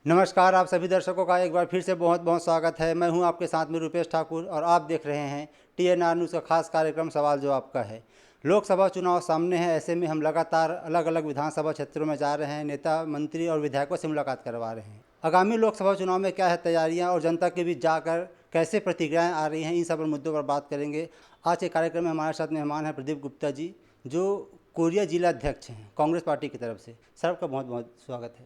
नमस्कार, आप सभी दर्शकों का एक बार फिर से बहुत बहुत स्वागत है। मैं हूं आपके साथ में रुपेश ठाकुर और आप देख रहे हैं TNR न्यूज़ का खास कार्यक्रम सवाल जो आपका है। लोकसभा चुनाव सामने है, ऐसे में हम लगातार अलग अलग विधानसभा क्षेत्रों में जा रहे हैं, नेता मंत्री और विधायकों से मुलाकात करवा रहे हैं। आगामी लोकसभा चुनाव में क्या है तैयारियाँ और जनता के बीच जाकर कैसे प्रतिक्रियाएँ आ रही हैं, इन सब मुद्दों पर बात करेंगे। आज के कार्यक्रम में हमारे साथ मेहमान हैं प्रदीप गुप्ता जी, जो कोरिया जिला अध्यक्ष हैं कांग्रेस पार्टी की तरफ से। सर, आपका बहुत बहुत स्वागत है।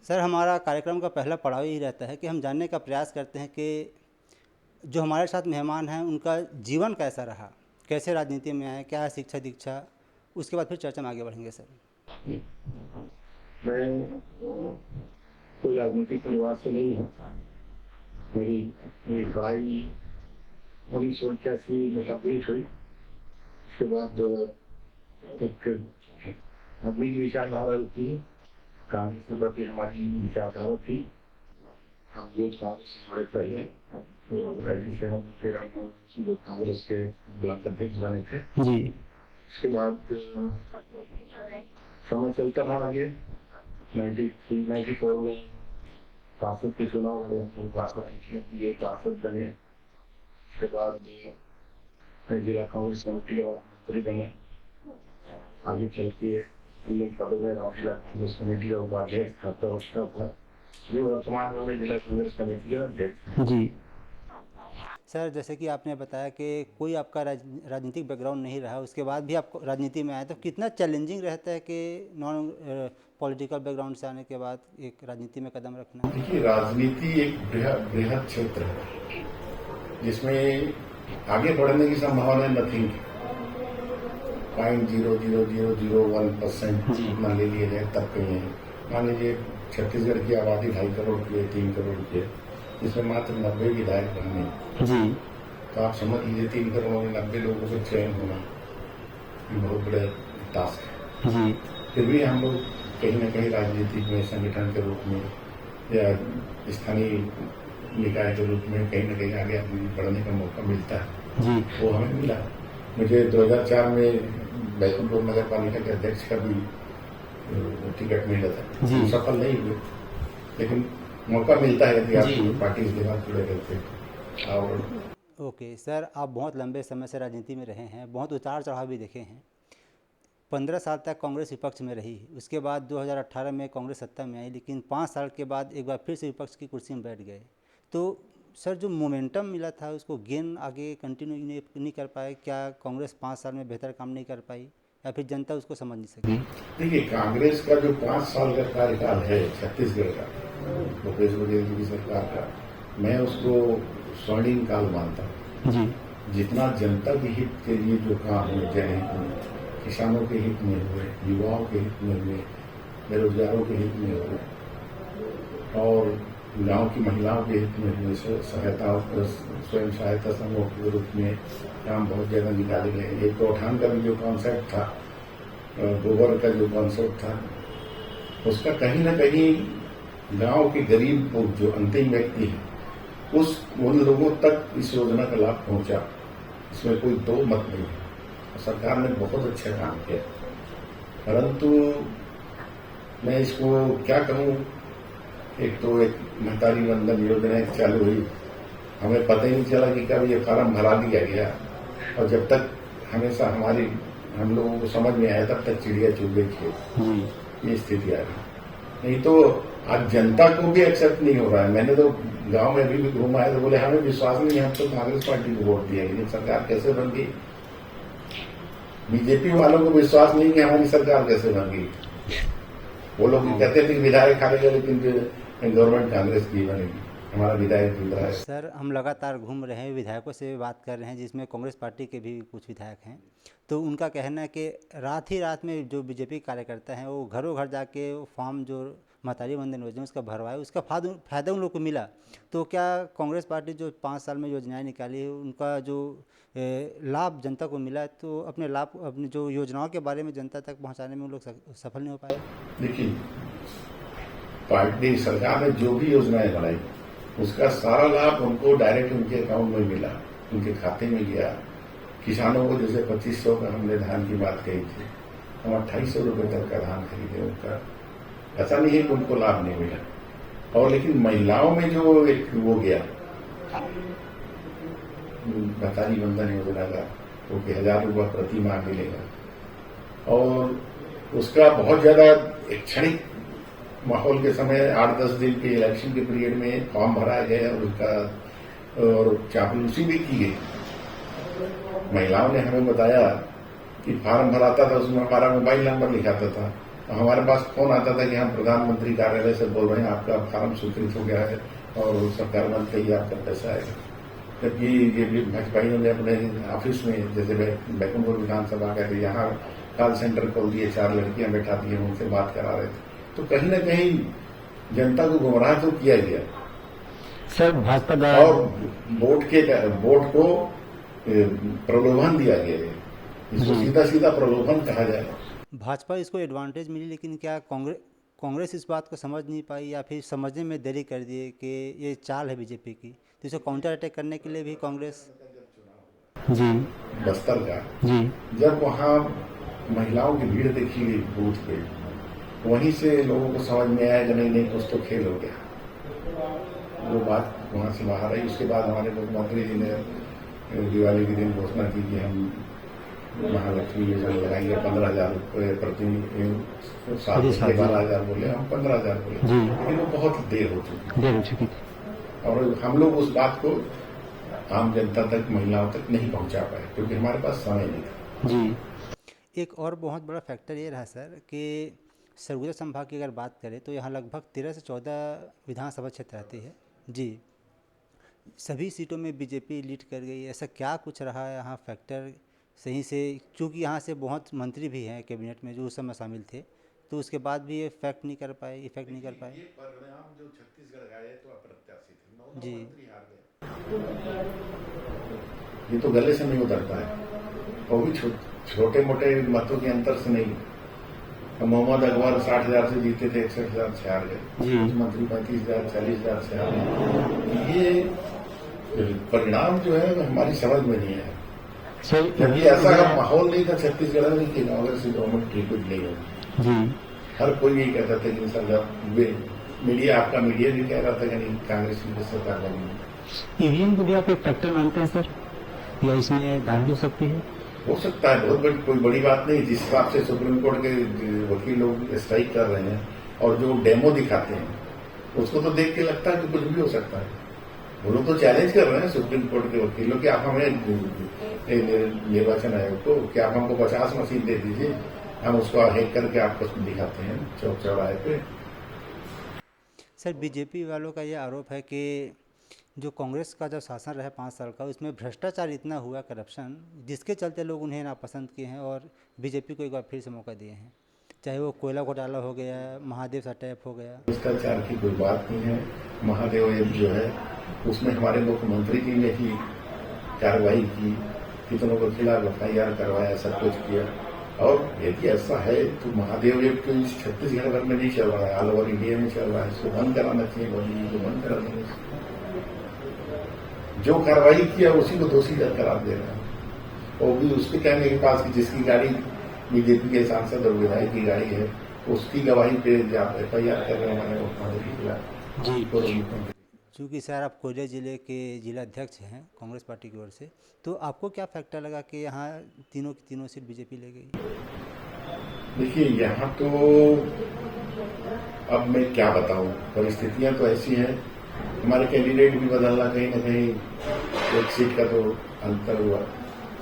सर, हमारा कार्यक्रम का पहला पड़ाव यही रहता है कि हम जानने का प्रयास करते हैं कि जो हमारे साथ मेहमान हैं उनका जीवन कैसा रहा, कैसे राजनीति में आए, क्या है शिक्षा दीक्षा, उसके बाद फिर चर्चा में आगे बढ़ेंगे। सर, मैं कोई राजनीतिक परिवार से नहीं हूँ। मेरी पढ़ाई 1981 में कंप्लीट हुई। उसके बाद एक अपनी विचारधारा थी, कांग्रेस के प्रति हमारी विचारधारा थी। हम यूथ कांग्रेस से जुड़े पहले से हम फिर हम कांग्रेस के ब्लॉक अध्यक्ष बने थे जी। उसके बाद समय चलता रहा आगे। 1994 में सांसद के चुनाव हुए, सांसद बने। उसके बाद जिला कांग्रेस कमेटी और मंत्री बने। आगे चल के कांग्रेस कमेटी का उपाध्यक्ष था, जो वर्तमान में जिला कांग्रेस कमेटी का अध्यक्ष जी। सर, जैसे कि आपने बताया कि कोई आपका राजनीतिक बैकग्राउंड नहीं रहा, उसके बाद भी आप राजनीति में आए, तो कितना चैलेंजिंग रहता है कि नॉन पॉलिटिकल बैकग्राउंड से आने के बाद एक राजनीति में कदम रखना? देखिए, राजनीति एक बृहद क्षेत्र है जिसमें आगे बढ़ने की संभावना नथिंग 0.00001% मान ले लिया जाए तब कहीं है। मान लीजिए छत्तीसगढ़ की आबादी 2.5 करोड़ की है, 3 करोड़ की है, जिसमें मात्र 90 विधायक बनने जी। तो आप समझ लीजिए 3 करोड़ में 90 लोगों को चयन होना बहुत बड़ा टास्क है जी। फिर भी हम लोग कहीं ना कहीं राजनीति में संगठन के रूप में या स्थानीय निकाय के रूप में कहीं ना कहीं आगे बढ़ने का मौका मिलता है जी। वो हमें मिला। मुझे 2004 में बैकुंठपुर नगर पालिका के अध्यक्ष का भी टिकट मिला था जी। सफल नहीं हुए, लेकिन मौका मिलता है यदि आप पार्टी के साथ जुड़े रहते हैं। और ओके सर, आप बहुत लंबे समय से राजनीति में रहे हैं, बहुत उतार चढ़ाव भी देखे हैं। 15 साल तक कांग्रेस विपक्ष में रही, उसके बाद 2018 में कांग्रेस सत्ता में आई, लेकिन 5 साल के बाद एक बार फिर से विपक्ष की कुर्सी में बैठ गए। तो सर, जो मोमेंटम मिला था उसको गेन आगे कंटिन्यू नहीं कर पाए क्या? कांग्रेस 5 साल में बेहतर काम नहीं कर पाई या फिर जनता उसको समझ नहीं सकी? देखिए, कांग्रेस का जो 5 साल का कार्यकाल है छत्तीसगढ़ का, भूपेश बघेल जी की सरकार का, मैं उसको स्वर्णिम काल मानता हूँ। जितना जनता के हित के लिए जो काम हुए, जनहित में, किसानों के हित में हुए, युवाओं के हित में हुए, बेरोजगारों के हित में हुए और गांव की महिलाओं के हित में हुए, स्वयं सहायता समूह के रूप में काम बहुत ज्यादा निकाले गए। एक गौठान का भी जो कॉन्सेप्ट था, गोबर का जो कॉन्सेप्ट था, उसका कहीं ना कहीं गांव के गरीब जो अंतिम व्यक्ति है उन लोगों तक इस योजना का लाभ पहुंचा, इसमें कोई दो मत नहीं है। सरकार ने बहुत अच्छा काम किया, परंतु मैं इसको क्या कहूं, एक तो एक महतारी वंदन योजना चालू हुई, हमें पता ही नहीं चला कि कब ये फार्म भरा दिया गया, और जब तक हमेशा हम लोगों को समझ में आया तब तक चिड़िया चुग गई थी। ये स्थिति आ गई। नहीं तो आज जनता को भी एक्सेप्ट नहीं हो रहा है। मैंने तो गांव में भी घूमा है तो बोले हमें विश्वास नहीं है, हम तो कांग्रेस पार्टी को वोट दिया, लेकिन सरकार कैसे बन गई। बीजेपी वालों को विश्वास नहीं कि हमारी सरकार कैसे बन गई। वो लोग कहते थे कि विधायक हारेगा लेकिन गवर्नमेंट कांग्रेस की बनेगी, हमारा विधायक जीत रहा है। सर, हम लगातार घूम रहे हैं, विधायकों से बात कर रहे हैं, जिसमें कांग्रेस पार्टी के भी कुछ विधायक हैं। तो उनका कहना है कि रात ही रात में जो बीजेपी कार्यकर्ता हैं वो घरों घर जाके फॉर्म जो महतारी वंदन योजना उसका भरवाए, उसका फायदा उन लोग को मिला। तो क्या कांग्रेस पार्टी जो 5 साल में योजनाएं निकाली है उनका जो लाभ जनता को मिला है, तो अपनी जो योजनाओं के बारे में जनता तक पहुंचाने में उन लोग सफल नहीं हो पाए? देखिए, पार्टी सरकार ने जो भी योजनाएं बनाई उसका सारा लाभ उनको डायरेक्ट उनके अकाउंट में मिला, उनके खाते में गया। किसानों को जैसे 2500 का हमने धान की बात कही थी, हम 2800 रुपये तक का धान खरीदे उनका, ऐसा नहीं है कि उनको लाभ नहीं मिला। और लेकिन महिलाओं में जो एक वो गया महतारी वंदन योजना का, वो 1000 रुपये प्रति माह मिलेगा, और उसका बहुत ज्यादा एक क्षणिक माहौल के समय 8-10 दिन के इलेक्शन के पीरियड में फॉर्म भराया गया और उसका और चापलूसी भी की गई। महिलाओं ने हमें बताया कि फार्म भराता था, उसमें हमारा मोबाइल नंबर लिखाता था, और हमारे पास फोन आता था कि हम प्रधानमंत्री कार्यालय से बोल रहे हैं, आपका फार्म स्वीकृत हो गया है और सरकार बंद कही आपका पैसा आएगा। जबकि ये भाजपाइयों ने अपने ऑफिस में, जैसे बैकुंठपुर विधानसभा का, यहाँ कॉल सेंटर खोल दिए, 4 लड़कियां बैठा दी, उनसे बात करा रहे थे। तो कहीं न कहीं जनता को गुमराह तो किया गया सर भाजपा और वोट को प्रलोभन दिया गया है। इसको सीधा सीधा प्रलोभन कहा जाए। भाजपा इसको एडवांटेज मिली, लेकिन क्या कांग्रेस इस बात को समझ नहीं पाई या फिर समझने में देरी कर दिए कि ये चाल है बीजेपी की, तो इसको काउंटर अटैक करने के लिए भी कांग्रेस जी बस्तर का जी जब वहाँ महिलाओं की भीड़ देखी गई बूथ पे, वहीं से लोगों को समझ में आया कि नहीं कुछ तो खेल हो गया। वो बात वहाँ से बाहर आई। उसके बाद हमारे मुख्यमंत्री जी ने दिवाली के दिन घोषणा की कि हम महालक्ष्मी योजना लगाएंगे, 15,000 रुपये प्रति साल, 12,000 बोले, हम 15,000 बोले, लेकिन वो बहुत देर हो चुकी थी और हम लोग उस बात को आम जनता तक, महिलाओं तक नहीं पहुंचा पाए क्योंकि हमारे पास समय नहीं था। जी एक और बहुत बड़ा फैक्टर ये रहा सर कि सरगुजा संभाग की अगर बात करें तो यहाँ लगभग 13 से 14 विधानसभा क्षेत्र आती है जी। सभी सीटों में बीजेपी लीड कर गई, ऐसा क्या कुछ रहा है यहाँ फैक्टर सही से? क्योंकि यहाँ से बहुत मंत्री भी हैं कैबिनेट में जो उस समय शामिल थे, तो उसके बाद भी ये इफेक्ट नहीं कर पाए। ये परिणाम जो छत्तीसगढ़ का है तो अप्रत्याशित है, 9 जी। मंत्री हार गए। ये तो गले से नहीं उतरता है, वो भी छोटे मोटे मतों के अंतर से नहीं। मोहम्मद अकबर 60,000 से जीते थे, 61,000 से हार गए। मुख्यमंत्री 35,000, 40,000 से हार गए। ये परिणाम जो है हमारी समझ में नहीं है, क्योंकि ऐसा माहौल नहीं था छत्तीसगढ़ में कि कांग्रेस की गवर्नमेंट की कुछ नहीं होगी। हर कोई यही कहता था कि सर, मीडिया, आपका मीडिया भी कह रहा था कि नहीं कांग्रेस की सरकार बनी। ईवीएम को भी आप एक फैक्टर मानते हैं सर, या इसमें धांधली हो सकती है? हो सकता है, बहुत कोई बड़ी बात नहीं। जिस हिसाब से सुप्रीम कोर्ट के वकील लोग स्ट्राइक कर रहे हैं और जो डेमो दिखाते हैं उसको तो देख के लगता है कि कुछ भी हो सकता है। वो लोग तो चैलेंज कर रहे हैं सुप्रीम कोर्ट के वकीलों कि आप हमें निर्वाचन आयोग को, कि आप हमको 50 मशीन दे दीजिए, हम उसको हैक करके आपको दिखाते हैं चौक चौराहे पे। सर बीजेपी वालों का ये आरोप है कि जो कांग्रेस का जो शासन रहा 5 साल का, उसमें भ्रष्टाचार इतना हुआ, करप्शन, जिसके चलते लोग उन्हें नापसंद किए हैं और बीजेपी को एक बार फिर से मौका दिए हैं। चाहे वो कोयला घोटाला हो गया, महादेव सा टैप हो गया। भ्रष्टाचार की कोई बात नहीं है। महादेव जो है उसमें हमारे मुख्यमंत्री जी ने ही कार्रवाई की, कितनों के खिलाफ FIR करवाया, सब कुछ किया। और यदि ऐसा है तो महादेव तो इस छत्तीसगढ़ भर में नहीं चल रहा है, ऑल ओवर इंडिया में चल रहा है। इसको बंद कराना चाहिए, मोदी जी को बंद करा देंगे। जो कार्रवाई किया उसी को दोषी करार दे रहा है। और भी उसके कहने के पास कि जिसकी गाड़ी बीजेपी के सांसद और विधायक की गाड़ी है, उसकी गवाही पे FIR कर रहे हैं हमारे मुख्यमंत्री के खिलाफ। चूँकि सर आप कोयले जिले के जिला अध्यक्ष हैं कांग्रेस पार्टी की ओर से, तो आपको क्या फैक्टर लगा कि यहाँ तीनों की तीनों सीट बीजेपी ले गई? देखिए, यहाँ तो अब मैं क्या बताऊं, परिस्थितियां तो ऐसी हैं। हमारे कैंडिडेट भी बदलना, कहीं ना कहीं एक सीट का तो अंतर हुआ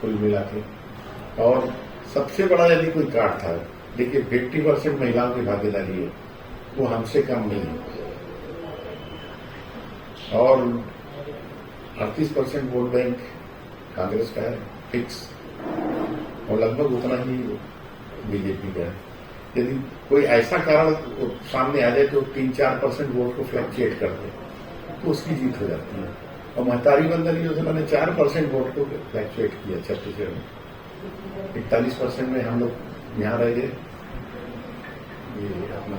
कुल मिला के। और सबसे बड़ा यदि कोई काट था, देखिए 50% महिलाओं की भागीदारी है, वो हमसे कम नहीं है। और 38% वोट बैंक कांग्रेस का है फिक्स, और लगभग उतना ही बीजेपी का है। यदि कोई ऐसा कारण सामने आ जाए तो 3-4% वोट को फ्लक्चुएट कर दे तो उसकी जीत हो जाती है। और महतारी वंदन योजना ने 4% वोट को फ्लक्चुएट किया छत्तीसगढ़ में। 41% में हम लोग यहाँ रह गए, ये अपना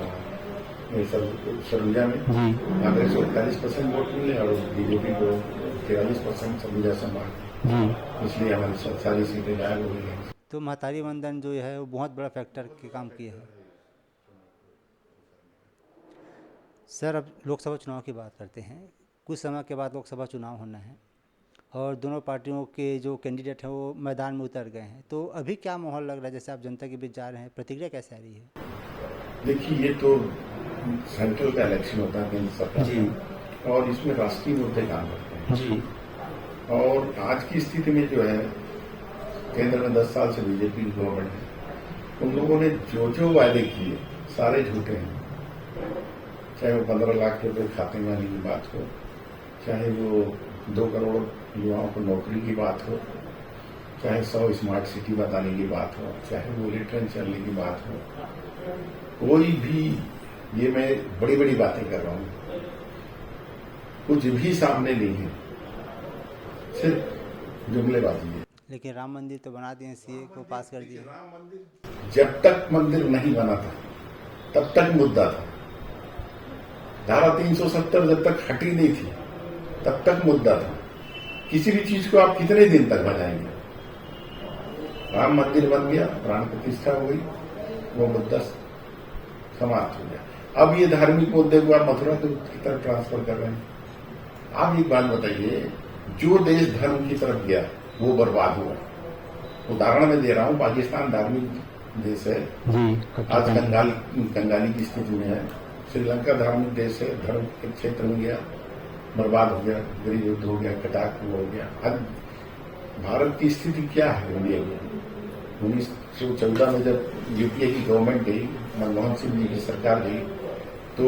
सरगुजा में कांग्रेस को 41% वोट मिले और बीजेपी को 43% सरगुजा संभाग, इसलिए हमारी सारी सीटें गायब हो गई हैं। तो महतारी वंदन जो है वो बहुत बड़ा फैक्टर के काम किए हैं। सर, अब लोकसभा चुनाव की बात करते हैं। कुछ समय के बाद लोकसभा चुनाव होना है और दोनों पार्टियों के जो कैंडिडेट हैं वो मैदान में उतर गए हैं, तो अभी क्या माहौल लग रहा है? जैसे आप जनता के बीच जा रहे हैं, प्रतिक्रिया कैसे आ रही है? देखिए, ये तो सेंट्रल का इलेक्शन होता है केंद्र सरकार का, और इसमें राष्ट्रीय मुद्दे काम करते हैं जी। और आज की स्थिति में जो है, केंद्र में 10 साल से बीजेपी की गवर्नमेंट है। उन लोगों ने जो जो वायदे किए सारे झूठे हैं। चाहे वो 15 लाख रुपए खाते में आने की बात हो, चाहे वो 2 करोड़ युवाओं को नौकरी की बात हो, चाहे 100 स्मार्ट सिटी बताने की बात हो, चाहे बुलेट ट्रेन चलने की बात हो, कोई भी, ये मैं बड़ी बड़ी बातें कर रहा हूं, कुछ भी सामने नहीं है, सिर्फ जुमलेबाजी है। लेकिन राम मंदिर तो बना दिए, सीए को पास कर दिया। राम मंदिर, जब तक मंदिर नहीं बना था तब तक मुद्दा था। धारा 370 जब तक हटी नहीं थी तब तक मुद्दा था। किसी भी चीज को आप कितने दिन तक बनाएंगे? राम मंदिर बन गया, प्राण प्रतिष्ठा हो गई, वो मुद्दा समाप्त हो गया। अब ये धार्मिक मुद्दे को आप मथुरा की तरफ ट्रांसफर कर रहे हैं। आप एक बात बताइए, जो देश धर्म की तरफ गया वो बर्बाद हुआ। उदाहरण मैं दे रहा हूं, पाकिस्तान धार्मिक देश है, आज कंगाली की स्थिति में है। श्रीलंका धार्मिक देश है, धर्म के क्षेत्र में गया, बर्बाद हो गया, गृह युद्ध हो गया, कटाक हो गया। आज भारत की स्थिति क्या है इंडिया में? 1914 में जब यूपीए की गवर्नमेंट गई, मनमोहन सिंह जी की सरकार गई, तो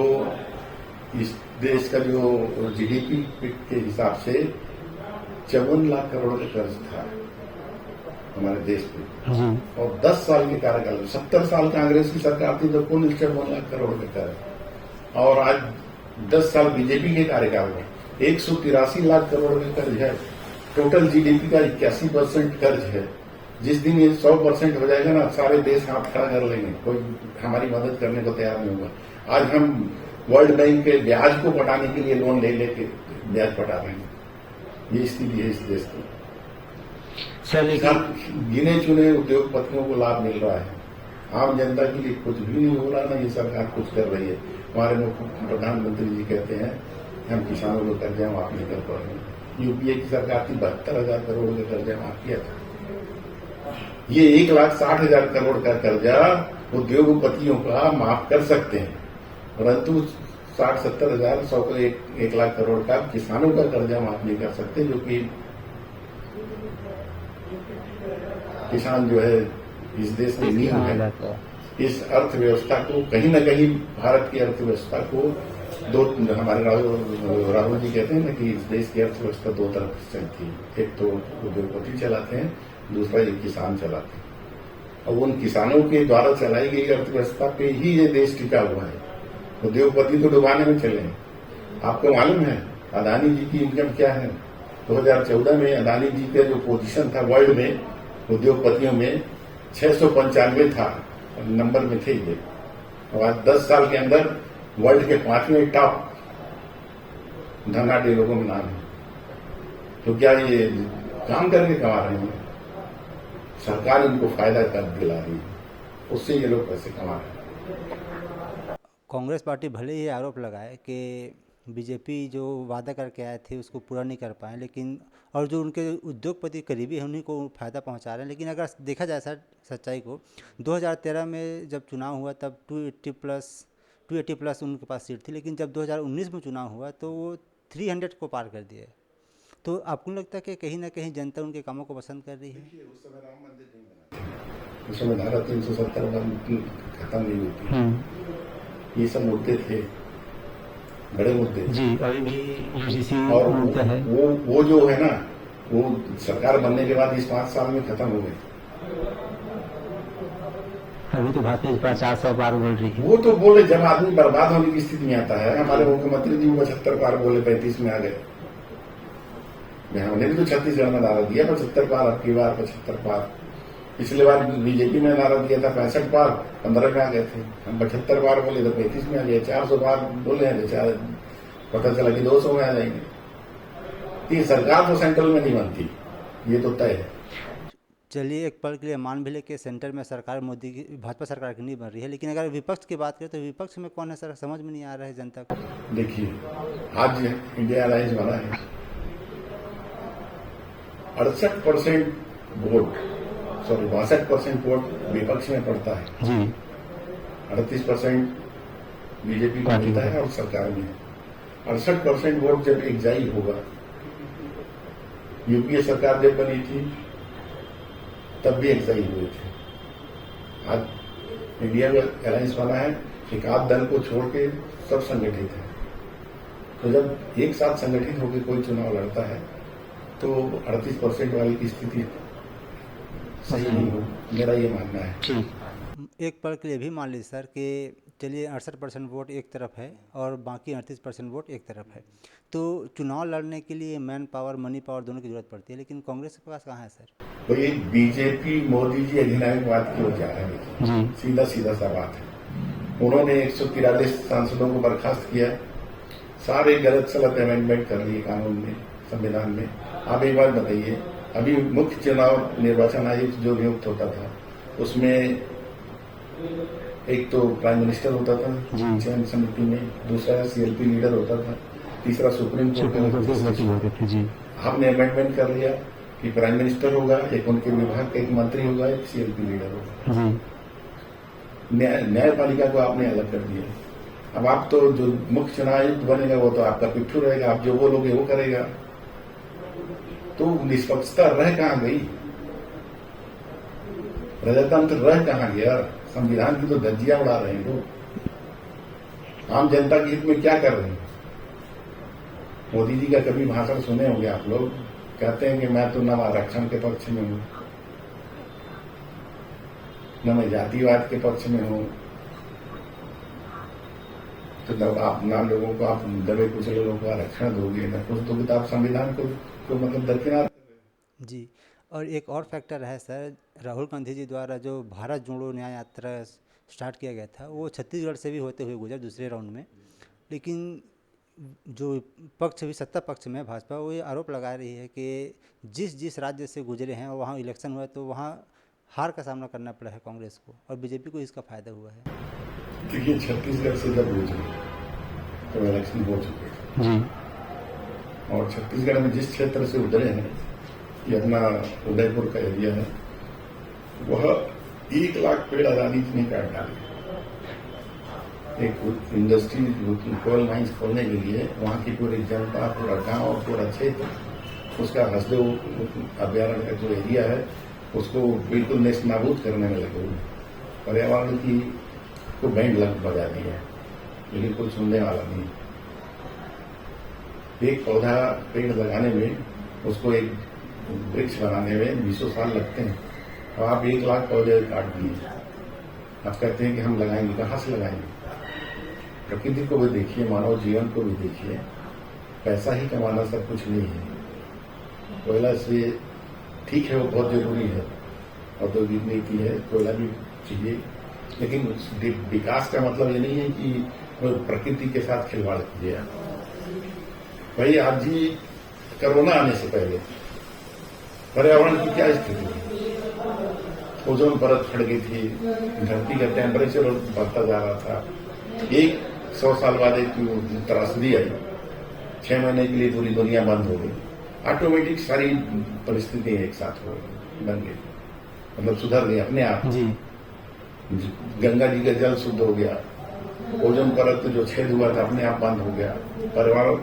इस देश का जो जीडीपी के हिसाब से 54 लाख करोड़ का कर्ज था हमारे देश पे, और 10 साल के कार्यकाल में 70 साल कांग्रेस की सरकार थी तो कुल 54 लाख करोड़ का कर्ज, और आज 10 साल बीजेपी के कार्यकाल में 183 लाख करोड़ का कर्ज है। टोटल जीडीपी का 81% कर्ज है। जिस दिन ये 100% हो जाएगा ना, सारे देश हाथ खड़ा कर लेंगे, कोई हमारी मदद करने को तैयार नहीं होगा। आज हम वर्ल्ड बैंक के ब्याज को पटाने के लिए लोन ले लेके ब्याज पटा रहे हैं। ये स्थिति है इस देश की। गिने चुने उद्योगपतियों को लाभ मिल रहा है, आम जनता के लिए कुछ भी नहीं हो रहा ना। ये सरकार कुछ कर रही है। हमारे प्रधानमंत्री जी कहते हैं हम किसानों को कर्जा माफ नहीं कर पा रहे। यूपीए की सरकार की 72,000 करोड़ का कर्जा माफ किया था। ये 1,60,000 करोड़ का कर्जा उद्योगपतियों का माफ कर सकते हैं, परंतु 60-70,000 100 को 1 लाख करोड़ का किसानों का कर्जा माफ नहीं कर सकते, जो कि किसान जो है इस देश की नींव है। इस अर्थव्यवस्था को कहीं न कहीं, भारत की अर्थव्यवस्था को हमारे राहुल जी कहते हैं ना कि इस देश की अर्थव्यवस्था 2 तरफ से चलती है। एक तो उद्योगपति चलाते हैं, दूसरा एक किसान चलाते हैं, और उन किसानों के द्वारा चलाई गई अर्थव्यवस्था पे ही ये देश टिका हुआ है। उद्योगपति तो डुबाने में चले हैं। आपको मालूम है अदानी जी की इनकम क्या है? 2014 में अदानी जी का जो पोजीशन था वर्ल्ड में उद्योगपतियों में 695 था, नंबर में थे ये, और आज 10 साल के अंदर वर्ल्ड के 5वें टॉप धनाढ़ लोगों में नाम है। तो क्या ये काम करके कमा रहे हैं? सरकार इनको फायदा कर दिला रही है, उससे ये लोग पैसे कमा रहे हैं। कांग्रेस पार्टी भले ही आरोप लगाए कि बीजेपी जो वादा करके आए थे उसको पूरा नहीं कर पाए, लेकिन और जो उनके उद्योगपति करीबी हैं उन्हीं को फ़ायदा पहुंचा रहे हैं। लेकिन अगर देखा जाए सर सच्चाई को, 2013 में जब चुनाव हुआ तब 280 प्लस उनके पास सीट थी, लेकिन जब 2019 में चुनाव हुआ तो वो 300 को पार कर दिए। तो आपको लगता है कि कहीं ना कहीं जनता उनके कामों को पसंद कर रही है? उस समय राम मंदिर नहीं बना, उस समय धारा 370 खत्म नहीं होती। ये सब मुद्दे थे, बड़े मुद्दे जी। अभी भी यूजीसी और मुद्दा है। वो जो है ना, वो सरकार बनने के बाद इस 5 साल में खत्म हो गए। अभी तो भाजपा 50 बार बोल रही है। वो तो बोले जब आदमी बर्बाद होने की स्थिति में आता है। हमारे मुख्यमंत्री जी 75 बार बोले, 35 में आ गए। हमने भी तो छत्तीसगढ़ में नारा दिया 75 बार, अब की बार 75 बार। पिछले बार बीजेपी में नारा दिया था 65 बार, 15 में आ गए थे। हम 75 बार बोले तो 35 में आ गए। 400 बार बोले हैं, पता चला कि 200 में आ जाएंगे। ये सरकार तो सेंट्रल में नहीं बनती, ये तो तय है। चलिए एक पल के लिए मान भी ले कि सेंटर में सरकार मोदी की भाजपा सरकार की नहीं बन रही है, लेकिन अगर विपक्ष की बात करें तो विपक्ष में कौन है सर, समझ में नहीं आ रहा है जनता को। देखिए, आज इंडिया अलायंस बना है, 68% वोट, सॉरी 62% वोट विपक्ष में पड़ता है, जी 38% बीजेपी को मिलता है और सरकार में 68% वोट जब एकजाई होगा। यूपीए सरकार जब बनी थी तब भी एकजाई हुए थे। आज इंडिया में अलायंस बना है, एक आध दल को छोड़ के सब संगठित है। तो जब एक साथ संगठित होकर कोई चुनाव लड़ता है तो 38% वाली की स्थिति सही नहीं हो, मेरा ये मानना है। ठीक। एक पल के लिए भी मान लीजिए सर कि चलिए 68% वोट एक तरफ है और बाकी 38% वोट एक तरफ है, तो चुनाव लड़ने के लिए मैन पावर मनी पावर दोनों की जरूरत पड़ती है, लेकिन कांग्रेस के पास कहाँ है सर। तो ये बीजेपी मोदी जी अधिनायकवाद की ओर जा रहे हैं, जी सीधा सीधा सा बात है। उन्होंने 143 सांसदों को बर्खास्त किया, सारे गलत सलत अमेंडमेंट कर लिए कानून में, संविधान में। आप एक बात बताइए, अभी मुख्य चुनाव निर्वाचन आयुक्त जो नियुक्त होता था उसमें एक तो प्राइम मिनिस्टर होता था चयन समिति में, दूसरा सीएलपी लीडर होता था, तीसरा सुप्रीम कोर्ट का। जी आपने अमेंडमेंट कर लिया कि प्राइम मिनिस्टर होगा, एक उनके विभाग का एक मंत्री होगा, एक सीएलपी लीडर होगा। जी न्यायपालिका को आपने अलग कर दिया। अब आप तो जो मुख्य चुनाव आयुक्त बनेगा वो तो आपका पिट्ठू रहेगा, आप जो बोलोगे वो करेगा। तो निष्पक्षता रह कहां गई, प्रजातंत्र रह कहां गया। संविधान की तो धज्जियां उड़ा रहे हैं लोग, आम जनता के हित में क्या कर रहे हैं। मोदी जी का कभी भाषण सुने होंगे आप लोग, कहते हैं कि मैं तो न आरक्षण के पक्ष में हूं, न मैं जातिवाद के पक्ष में हूं। तो जब आप ना लोगों को आप दबे कुछ लोगों को आरक्षण दोगे, न कुछ दोगे, तो आप संविधान को मतलब दरकिनार। जी, और एक और फैक्टर है सर, राहुल गांधी जी द्वारा जो भारत जोड़ो न्याय यात्रा स्टार्ट किया गया था वो छत्तीसगढ़ से भी होते हुए गुजरा दूसरे राउंड में, लेकिन जो पक्ष भी सत्ता पक्ष में भाजपा वो ये आरोप लगा रही है कि जिस जिस राज्य से गुजरे हैं और वहाँ इलेक्शन हुआ तो वहाँ हार का सामना करना पड़ा है कांग्रेस को, और बीजेपी को इसका फायदा हुआ है। देखिए, छत्तीसगढ़ से जब गुजरे तो इलेक्शन हो चुके थे, जी और छत्तीसगढ़ में जिस क्षेत्र से उतरे हैं, ये अपना उदयपुर का एरिया है, वह 1 लाख पेड़ आजादी ने काट डाले। एक इंडस्ट्री कोल माइंस खोलने के लिए वहां की पूरी जनता, पूरा गांव, पूरा क्षेत्र, उसका हसदेव अभ्यारण्य का जो एरिया है उसको बिल्कुल नेस्तनाबूद करने में लगे हुए। पर्यावरण की को बैंड लग बजा दी है, लेकिन कोई सुनने वाला नहीं। एक पौधा पेड़ लगाने में, उसको एक वृक्ष बनाने में 200 साल लगते हैं, और आप 1 लाख पौधे काट दिए। आप कहते हैं कि हम लगाएंगे, कहाँ से लगाएंगे। प्रकृति को भी देखिए, मानव जीवन को भी देखिए, पैसा ही कमाना सब कुछ नहीं है। कोयला से ठीक है, वो बहुत जरूरी है, औद्योगिक नीति है, कोयला भी चाहिए, लेकिन विकास का मतलब ये नहीं है कि प्रकृति के साथ खिलवाड़ कीजिए। भाई आप जी, कोरोना आने से पहले पर्यावरण की क्या स्थिति थी, ओजोन परत फट गई थी, धरती का टेम्परेचर बढ़ता जा रहा था। 100 साल बाद एक त्रासदी आई, 6 महीने के लिए पूरी दुनिया बंद हो गई। ऑटोमेटिक सारी परिस्थिति एक साथ हो बन गई, मतलब सुधर गई अपने आप। जी गंगा जी का जल शुद्ध हो गया, ओजोन परत जो छेद हुआ था अपने आप बंद हो गया,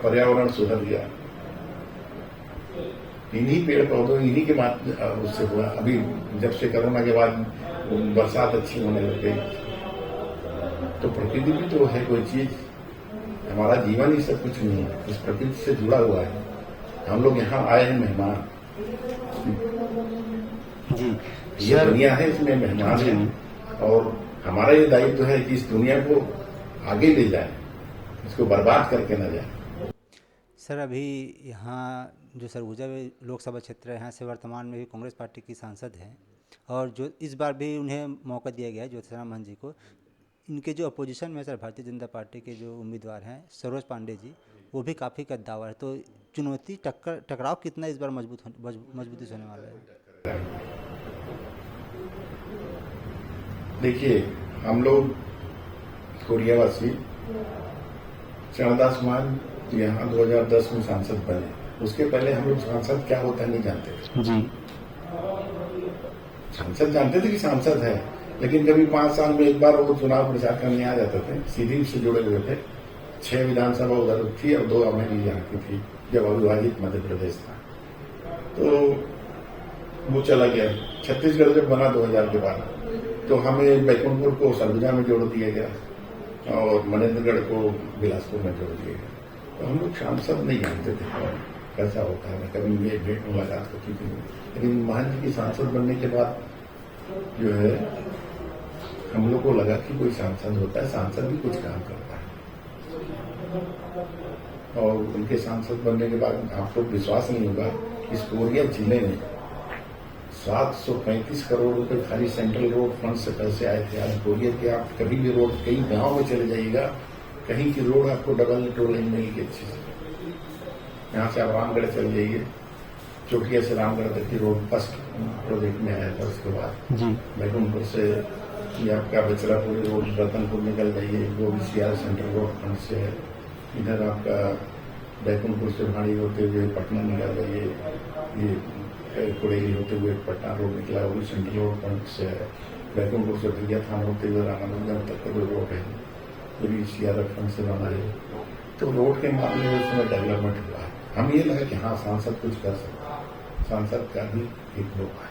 पर्यावरण सुधर गया। इन्हीं पेड़ पौधों, इन्हीं के उससे हुआ। अभी जब से कोरोना के बाद बरसात अच्छी होने लग गई, तो प्रकृति भी तो है कोई चीज। हमारा जीवन ही सब कुछ नहीं है, इस प्रकृति से जुड़ा हुआ है। हम लोग यहाँ आए हैं मेहमान, जी ये दुनिया है, इसमें मेहमान है, और हमारा ये दायित्व है कि इस दुनिया को आगे ले जाए, इसको बर्बाद करके न जाए। सर अभी यहाँ जो सरगुजा लोकसभा क्षेत्र है, यहाँ से वर्तमान में भी कांग्रेस पार्टी की सांसद हैं, और जो इस बार भी उन्हें मौका दिया गया है ज्योतिषराम महंत जी को। इनके जो अपोजिशन में सर भारतीय जनता पार्टी के जो उम्मीदवार हैं सरोज पांडे जी, वो भी काफ़ी कद्दावर है, तो चुनौती टकराव कितना इस बार मजबूती से होने वाला है। देखिए, हम लोग कोरियावासी चरणदास मान यहाँ 2010 में सांसद बने। उसके पहले हम लोग सांसद क्या होता है नहीं जानते थे। जी। सांसद जानते थे कि सांसद है, लेकिन कभी 5 साल में एक बार वो चुनाव प्रचार करने आ जाते थे। सीधी से जुड़े हुए थे। 6 विधानसभा उधर थी और 2 हमारी यहाँ की थी, जब अविभाजित मध्य प्रदेश था। तो वो चला गया। छत्तीसगढ़ जब बना 2000 के बाद, तो हमें बैकुंठपुर को सरगुजा में जोड़ दिया गया और मनेन्द्रगढ़ को बिलासपुर में जोड़ दिया गया। तो हम लोग सांसद नहीं जानते थे कैसा होता है, कभी ये भेंट मुलाकात होती थी। लेकिन महंत जी की सांसद बनने के बाद जो है हम लोग को लगा कि कोई सांसद होता है, सांसद भी कुछ काम करता है। और उनके सांसद बनने के बाद आपको विश्वास नहीं होगा, इस कोरिया जिले में 735 करोड़ रुपए खाली सेंट्रल रोड फंड से पैसे आए थे। आज कोरिया के आप कभी भी रोड, कई गांव में चले जाइएगा, कहीं की रोड आपको डबल टोल लाइन मिलेगी अच्छी से। यहाँ से आप रामगढ़ चल जाइए, चोटिया से रामगढ़ तक की रोड फर्स्ट प्रोजेक्ट में आया था। उसके बाद बैकुंठपुर से ये आपका बचरापुर रोड रतनपुर निकल जाइए, वो भी सीआर सेंट्रल रोड फंड से है। इधर आपका बैकुंठपुर से भाड़ी होते हुए पटना निकल जाइए, ये कुड़ेली होते हुए पटना रोड निकला, वो भी सेंट्रल रोड फंड से है। बैकुंठपुर से भैया थाना होते हुए रामानंदगंज तक का जो रोड है, वो भी सीआरएफ फंड से बना है। तो रोड के मामले में उसमें डेवलपमेंट हुआ है। हम ये लगा कि हाँ, सांसद कुछ कर सकता है, सांसद का भी एक लोग है।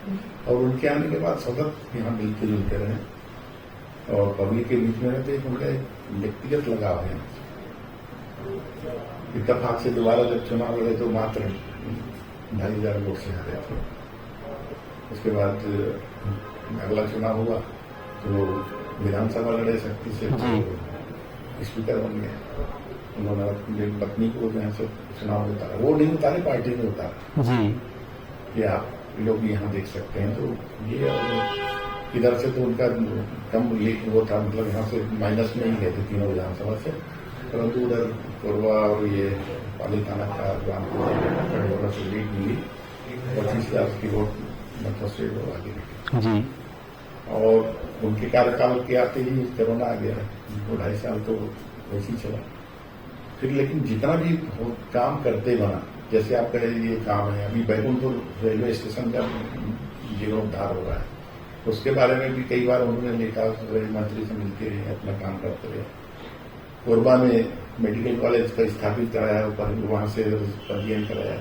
और उनके आने के बाद सतत यहाँ मिलते जुलते रहे और पब्लिक के बीच में रहते, उनका व्यक्तिगत लगाव है। इत्तेफाक से दोबारा जब चुनाव लड़े तो मात्र 2,500 वोट से हारे थे। उसके बाद अगला चुनाव हुआ तो विधानसभा लड़े शक्ति से, तो स्पीकर बन गए। उन्होंने अपनी पत्नी को यहाँ से चुनाव उतारा, वो नहीं उतारे, पार्टी ने उतारा। ये आप लोग यहाँ देख सकते हैं। तो ये इधर से तो उनका कम वो था, मतलब यहाँ से माइनस में ही गए थे तीनों विधानसभा से, परंतु उधर कोरबा और ये पाली थाना का ग्राम से लीड मिली 25,000 की वोट मतलब से वो आगे। और उनके कार्यकाल के आते ही कोरोना आ गया, 2-2.5 साल तो वैसे ही चला। फिर लेकिन जितना भी काम करते बना, जैसे आप कहे ये काम है, अभी बैकुंठपुर रेलवे स्टेशन का जीर्णोद्धार हो रहा है, उसके बारे में भी कई बार उन्होंने नेता रेल मंत्री से मिलते रहे, अपना काम करते रहे। कोरबा में मेडिकल कॉलेज का स्थापित कराया, वहां से पंजीयन कराया,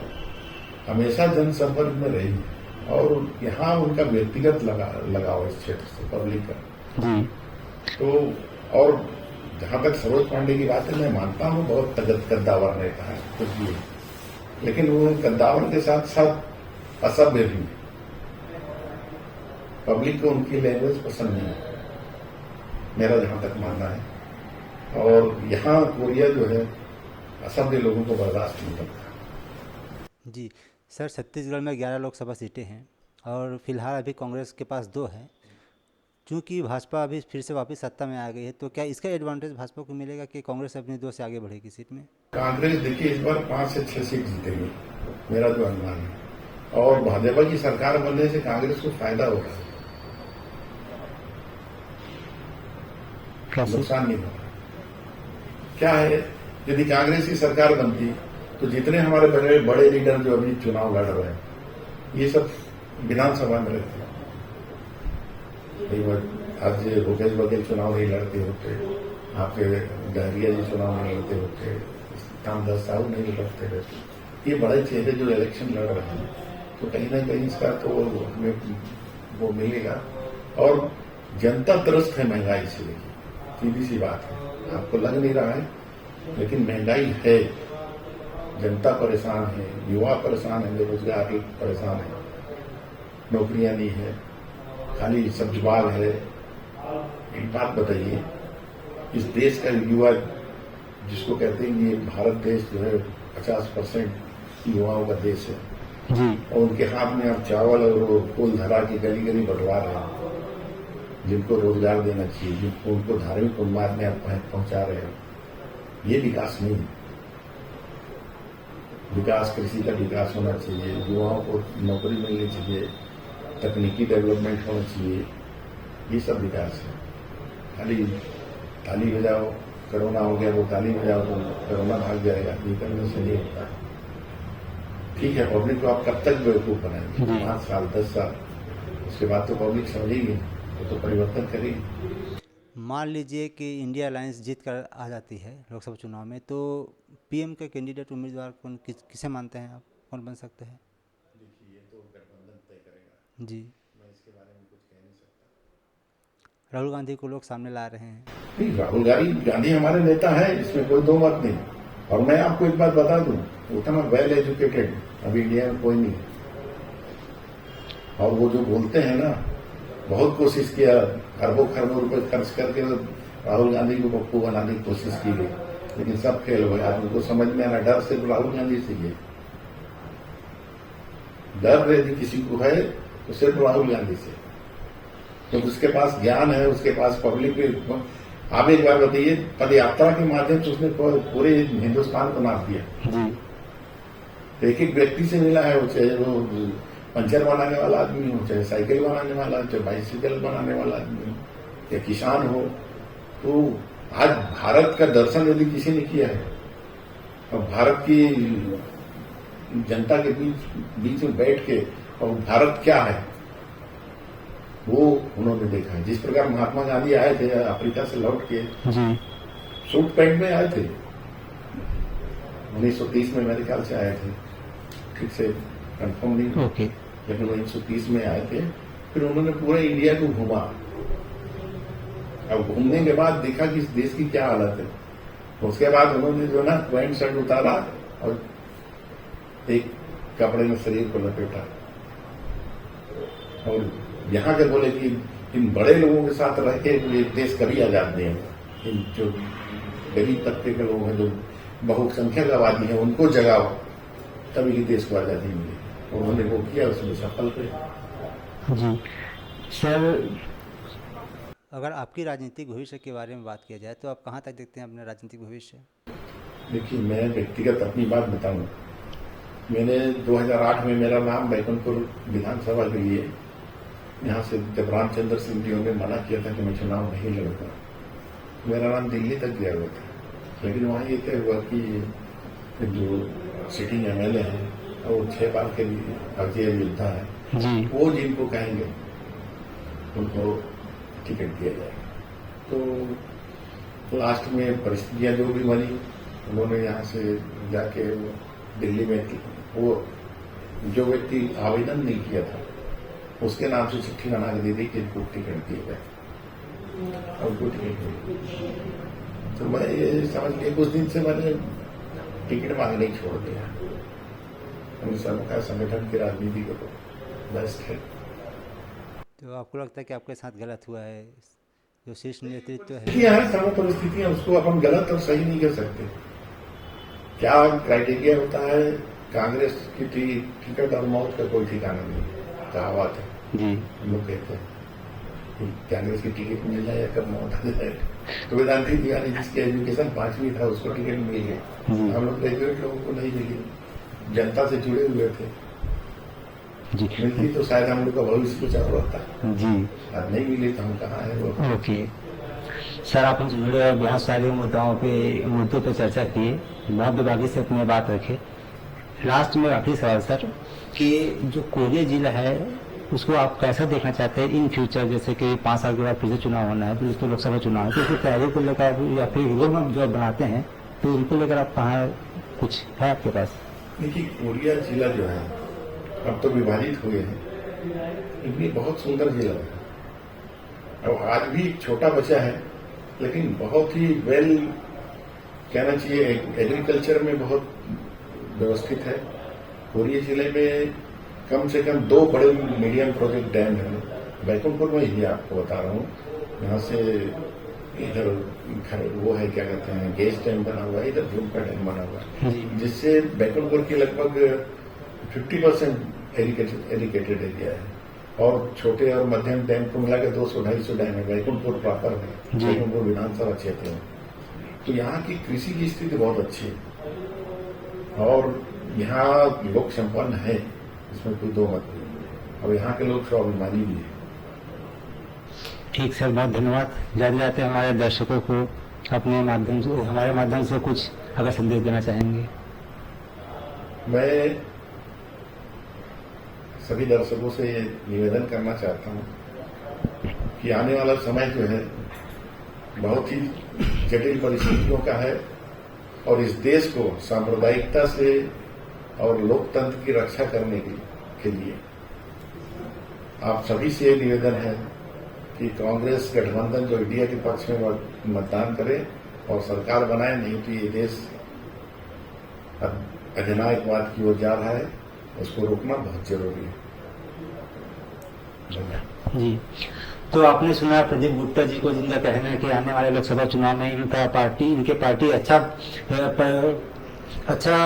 हमेशा जनसंपर्क में रही और यहाँ उनका व्यक्तिगत लगाव इस क्षेत्र से पब्लिक का। तो और जहां तक सरोज पांडे की बात है, मैं मानता हूँ बहुत कद्दावर नेता है कुछ भी, लेकिन वो कद्दावर के साथ साथ असभ्य भी है। पब्लिक को उनकी लैंग्वेज पसंद नहीं है, मेरा जहां तक मानना है। और यहाँ कोरिया जो है असभ्य लोगों को बर्दाश्त नहीं करता। जी सर, छत्तीसगढ़ में 11 लोकसभा सीटें हैं और फिलहाल अभी कांग्रेस के पास 2 है। क्योंकि भाजपा अभी फिर से वापस सत्ता में आ गई है, तो क्या इसका एडवांटेज भाजपा को मिलेगा कि कांग्रेस अपनी 2 से आगे बढ़ेगी सीट में? कांग्रेस देखिए इस बार 5 से 6 सीट जीतेगी, मेरा जो अनुमान है। और भाजपा की सरकार बनने से कांग्रेस को फायदा होगा, नुकसान नहीं होगा। क्या है, यदि कांग्रेस की सरकार बनती तो जितने हमारे बड़े बड़े लीडर जो अभी चुनाव लड़ रहे हैं, ये सब विधानसभा में रहते। आज भूपेश बघेल चुनाव नहीं लड़ते होते, आपके डहरिया जी चुनाव नहीं लड़ते होते, रामदास साहू नहीं लड़ते रहते। ये बड़े चेहरे जो इलेक्शन लड़ रहे हैं, तो कहीं ना कहीं इसका तो वो मिलेगा। और जनता त्रस्त है महंगाई से, सीधी सी बात है, आपको लग नहीं रहा है लेकिन महंगाई है, जनता परेशान है, युवा परेशान है, बेरोजगार परेशान है, नौकरियां नहीं है, खाली सब्जबाग है। एक बात बताइए, इस देश का युवा जिसको कहते हैं ये भारत देश जो है 50% युवाओं का देश है, और उनके हाथ में आप चावल और फूल धरा के गली गली बंटवा रहे हैं, जिनको रोजगार देना चाहिए, जिनको उनको धार्मिक उन्माद में आप पहुंचा रहे हैं। ये विकास नहीं है। विकास कृषि का विकास होना चाहिए, युवाओं को नौकरी मिलनी चाहिए, तकनीकी डेवलपमेंट होना चाहिए, ये सब विकास है। खाली ताली बजाओ, कोरोना हो गया वो ताली बजाओ तो कोरोना भाग जाएगा, ये करने से नहीं होता। ठीक है, पब्लिक को आप कब तक बेवकूफ बनाएंगे? 5 साल 10 साल, उसके बाद तो पब्लिक समझेगी, वो तो परिवर्तन करेगी। मान लीजिए कि इंडिया अलायंस जीत कर आ जाती है लोकसभा चुनाव में, तो पीएम के कैंडिडेट उम्मीदवार कौन किसे मानते हैं आप, कौन बन सकते हैं? देखिए, ये तो गठबंधन तय करेगा, जी, मैं इसके बारे में कुछ कह नहीं सकता। राहुल गांधी को लोग सामने ला रहे हैं। नहीं, राहुल गांधी हमारे नेता है, इसमें कोई दो मत नहीं। और मैं आपको एक बात बता दूं, उतना वेल एजुकेटेड अभी इंडिया में कोई नहीं है। और वो जो बोलते हैं ना, बहुत कोशिश किया, अरबों खरबों रुपए खर्च करके राहुल गांधी को पप्पू बनाने की कोशिश की गई, लेकिन सब फेल हो गए। आज उनको समझ में आना, डर सिर्फ राहुल गांधी से ही है। डर यदि किसी को है तो सिर्फ राहुल गांधी से, तो उसके पास ज्ञान है, उसके पास पब्लिक भी। आप एक बार बताइए, पदयात्रा के माध्यम से उसने पूरे हिंदुस्तान को नाप दिया। एक एक व्यक्ति से मिला है, चाहे वो पंचर बनाने वाला आदमी हो, चाहे साइकिल बनाने वाला, चाहे बाइसिकल बनाने वाला आदमी हो, या किसान हो। तो आज भारत का दर्शन यदि किसी ने किया है, और भारत की जनता के बीच में बैठ के, और भारत क्या है वो उन्होंने देखा है। जिस प्रकार महात्मा गांधी आए थे अफ्रीका से लौट के, सूट पैंट में आए थे, 1930 में मेरे ख्याल से आए थे, ठीक से कंफर्म नहीं, ओके, लेकिन 1930 में आए थे। फिर उन्होंने पूरे इंडिया को घूमा। अब घूमने के बाद देखा कि इस देश की क्या हालत है। उसके बाद उन्होंने जो ना पैंट शर्ट उतारा और एक कपड़े में शरीर को लपेटा, और यहाँ के बोले कि इन बड़े लोगों के साथ रह के ये देश कभी आजाद नहीं होगा। इन जो गरीब तबके के लोग हैं, जो बहुसंख्यक आबादी है, उनको जगाओ, तभी ये देश को आजादी मिली। उन्होंने वो किया, उसमें सफल हुए। जी सर, अगर आपकी राजनीतिक भविष्य के बारे में बात किया जाए तो आप कहाँ तक देखते हैं अपना राजनीतिक भविष्य? देखिए, मैं व्यक्तिगत अपनी बात बताऊं, मैंने 2008 में मेरा नाम बैकुंठपुर विधानसभा के लिए, यहाँ से जब रामचंद्र सिंह जी ने मना किया था कि मैं चुनाव नहीं लड़ूंगा, मेरा नाम दिल्ली तक गया हुआ था। लेकिन वहाँ ये तय हुआ कि जो सिटिंग एमएलए हैं और 6 बार के लिए अजय योद्धा है, वो जिनको कहेंगे उनको टिकट दिया जाएगा। तो लास्ट में परिस्थितियां जो भी बनी, उन्होंने यहाँ से जाके दिल्ली में वो जो व्यक्ति आवेदन नहीं किया था उसके नाम से चिट्ठी बना के दी थी कि इनको टिकट दिए गए, और उनको टिकट मिली। तो मैं ये समझ के कुछ दिन से मैंने टिकट मांगने ही छोड़ दिया। सबका संगठन की राजनीति को बेस्ट है। तो आपको लगता है कि आपके साथ गलत हुआ है, जो शीर्ष नेतृत्व है? देखिए, हर समय परिस्थितियां, उसको अपन गलत और सही नहीं कर सकते। क्या क्राइटेरिया होता है? कांग्रेस की टिकट और मौत का कोई ठिकाना नहीं, कहावत है। हम लोग कहते हैं कि कांग्रेस की टिकट मिल जाए या कब मौत आ जाए। तो वेदांती दीवानी जिसकी एजुकेशन 5वीं था, उसको टिकट मिल गई। हम लोग ग्रेजुएट लोगों को नहीं मिली, जनता से जुड़े हुए थे। मिलती तो शायद हम लोग का भविष्य कुछ और होता है। अब नहीं मिली तो हम कहाँ है वो। ओके सर, आप हमसे जुड़े हुए बहुत सारे मुद्दों पे चर्चा किए, बहुत विभागी से अपनी बात रखे। लास्ट में आखिरी सवाल सर, कि जो कोरिया जिला है उसको आप कैसा देखना चाहते हैं इन फ्यूचर? जैसे कि 5 साल के बाद फिर से चुनाव होना है, फिर उसको लोकसभा चुनाव है, तो उसकी तैयारी को लेकर या फिर रोड जो बनाते हैं तो उनको लेकर आप कहाँ, कुछ है आपके पास? देखिए, कोरिया जिला जो है अब तो विभाजित हुए हैं, लेकिन ये बहुत सुंदर जिला है। और आज भी छोटा बचा है, लेकिन बहुत ही वेल कहना चाहिए, एग्रीकल्चर में बहुत व्यवस्थित है। कोरिया जिले में कम से कम 2 बड़े मीडियम प्रोजेक्ट डैम हैं। बैकुंठपुर में ही आपको बता रहा हूँ, यहाँ से इधर वो है, क्या कहते हैं, गैस डैम बना हुआ है, इधर झुमका डैम बना हुआ है, जिससे बैकुंठपुर की लगभग 50% एरिकेटेड एरिया है। और छोटे और मध्यम डैम को मिलाकर 200-250 डैम है बैकुंठपुर प्रॉपर में, बैकुंठपुर विधानसभा क्षेत्र में। तो यहाँ की कृषि की स्थिति बहुत अच्छी है, और यहाँ लोक संपन्न है, इसमें कोई दो मत नहीं। और यहाँ के लोग स्वाभिमानी भी है। ठीक सर, बहुत धन्यवाद। जाते जाते हमारे दर्शकों को अपने माध्यम से, हमारे माध्यम से कुछ अगर संदेश देना चाहेंगे। मैं सभी दर्शकों से ये निवेदन करना चाहता हूं कि आने वाला समय जो है बहुत ही जटिल परिस्थितियों का है और इस देश को सांप्रदायिकता से और लोकतंत्र की रक्षा करने के लिए आप सभी से ये निवेदन है कि कांग्रेस गठबंधन जो इंडिया के पक्ष में मतदान करे और सरकार बनाए, नहीं तो ये देश अधिनायकवाद की ओर जा रहा है, उसको रोकना बहुत जरूरी है। जी, तो आपने सुना प्रदीप गुप्ता जी को, जिनका कहना है कि आने वाले लोकसभा चुनाव में इनके पार्टी अच्छा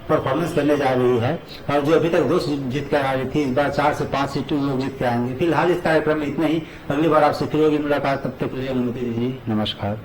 परफॉर्मेंस करने जा रही है और जो अभी तक 2 जीत कर आ रही थी, इस बार 4 से 5 सीटों लोग जीत के आएंगे। फिलहाल इस कार्यक्रम में इतना ही। अगली बार आपसे फिर होगी मुलाकात, तब तक के लिए अनुमति दीजिए। नमस्कार।